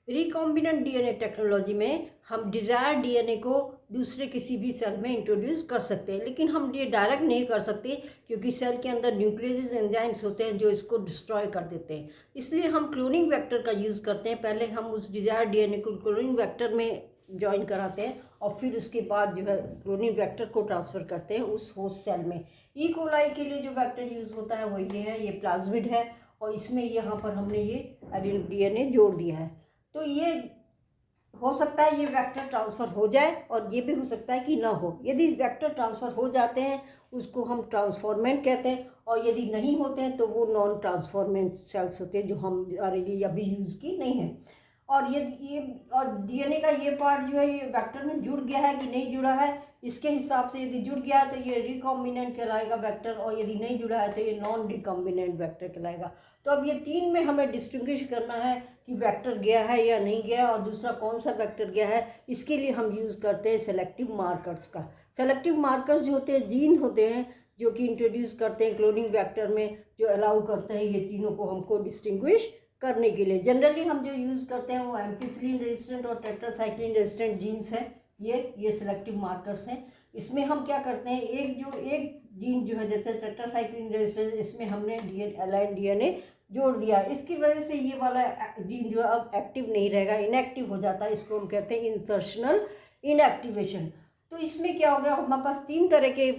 Recombinant DNA technology में हम desire DNA को दूसरे किसी भी सेल में इंट्रोड्यूस कर सकते हैं, लेकिन हम ये डायरेक्ट नहीं कर सकते क्योंकि सेल के अंदर न्यूक्लियस एंजाइम्स होते हैं जो इसको डिस्ट्रॉय कर देते हैं। इसलिए हम क्लोनिंग वेक्टर का यूज़ करते हैं। पहले हम उस डिज़ायर डीएनए को क्लोनिंग वेक्टर में ज्वाइन कराते हैं और फिर उसके बाद जो है क्लोनिंग वेक्टर को ट्रांसफ़र करते हैं उस होस्ट सेल में। ई कोलाई के लिए जो वेक्टर यूज़ होता है वो ये है, ये प्लाज्मिड है और इसमें यहाँ पर हमने ये डीएनए जोड़ दिया है। तो ये हो सकता है ये वेक्टर ट्रांसफ़र हो जाए और ये भी हो सकता है कि ना हो। यदि वेक्टर ट्रांसफ़र हो जाते हैं उसको हम ट्रांसफॉर्मेंट कहते हैं और यदि नहीं होते हैं तो वो नॉन ट्रांसफॉर्मेंट सेल्स होते हैं जो हम अभी यूज़ की नहीं है। और ये और डीएनए का ये पार्ट जो है ये वेक्टर में जुड़ गया है कि नहीं जुड़ा है, इसके हिसाब से यदि जुड़ गया है तो ये रिकॉम्बिनेंट कहलाएगा वेक्टर और यदि नहीं जुड़ा है तो ये नॉन रिकॉम्बिनेंट वेक्टर कहलाएगा। तो अब ये तीन में हमें डिस्टिंग्विश करना है कि वेक्टर गया है या नहीं गया और दूसरा कौन सा वेक्टर गया है। इसके लिए हम यूज़ करते हैं सेलेक्टिव मार्कर्स का। सेलेक्टिव मार्कर्स जो होते हैं जीन होते हैं जो कि इंट्रोड्यूस करते हैं क्लोनिंग वेक्टर में, जो अलाउ करते हैं ये तीनों को हमको डिस्टिंग्विश करने के लिए। जनरली हम जो यूज़ करते हैं वो एम्पिसिलिन रेजिस्टेंट और टेट्रासाइक्लिन रेजिस्टेंट जीन्स हैं। ये सिलेक्टिव मार्कर्स हैं। इसमें हम क्या करते हैं, एक जीन जो है जैसे टेट्रासाइक्लिन रेजिस्टेंट, इसमें हमने अलाइन डीएनए जोड़ दिया। इसकी वजह से ये वाला जीन जो है अब एक्टिव नहीं रहेगा, इनएक्टिव हो जाता है। इसको हम कहते हैं इंसर्शनल इनएक्टिवेशन। तो इसमें क्या हो गया, हमारे पास तीन तरह के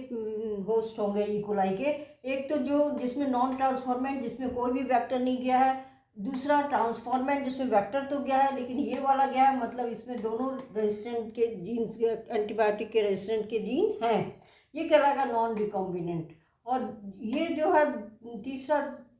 होस्ट होंगे ई कोलाई के। एक तो जो जिसमें नॉन ट्रांसफॉर्मेंट, जिसमें कोई भी वेक्टर नहीं गया है। दूसरा ट्रांसफॉर्मेंट जिसमें वेक्टर तो गया है लेकिन ये वाला गया है, मतलब इसमें दोनों रेजिस्टेंट के जीन्स के, एंटीबायोटिक के रेजिस्टेंट के जीन हैं, ये कहलाएगा नॉन रिकॉम्बिनेंट। और ये जो है तीसरा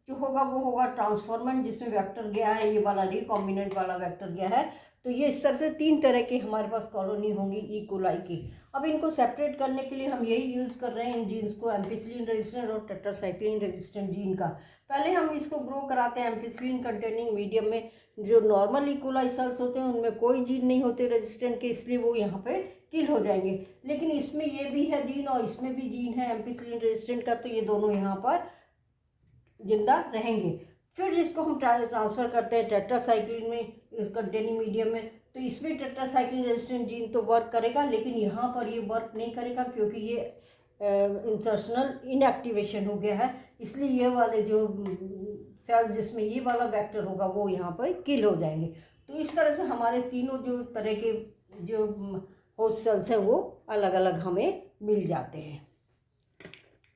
जो होगा वो होगा ट्रांसफॉर्मेंट जिसमें वेक्टर गया है, ये वाला रिकॉम्बिनेंट वाला वेक्टर गया है। तो ये इस तरह से तीन तरह के हमारे पास कॉलोनी होंगी ई कोलाई की। अब इनको सेपरेट करने के लिए हम यही यूज़ कर रहे हैं इन जीन्स को, एम्पिसिलिन रेजिस्टेंट और टेट्रासाइक्लिन रेजिस्टेंट जीन का। पहले हम इसको ग्रो कराते हैं एम्पिसिलिन कंटेनिंग मीडियम में। जो नॉर्मल ई कोलाई सेल्स होते हैं उनमें कोई जीन नहीं होते रेजिस्टेंट के, इसलिए वो यहाँ पे किल हो जाएंगे। लेकिन इसमें ये भी है जीन और इसमें भी जीन है एम्पिसिलिन रेजिस्टेंट का, तो ये दोनों यहाँ पर जिंदा रहेंगे। फिर जिसको हम ट्रांसफ़र करते हैं टेट्रासाइक्लिन में, इस कंटेनिंग मीडियम में, तो इसमें टेट्रासाइक्लिन रेजिस्टेंट जीन तो वर्क करेगा लेकिन यहाँ पर ये वर्क नहीं करेगा क्योंकि ये इंसर्शनल इनएक्टिवेशन हो गया है। इसलिए ये वाले जो सेल्स जिसमें ये वाला वेक्टर होगा वो यहाँ पर किल हो जाएंगे। तो इस तरह से हमारे तीनों जो तरह के जो होस्ट सेल्स हैं वो अलग अलग हमें मिल जाते हैं।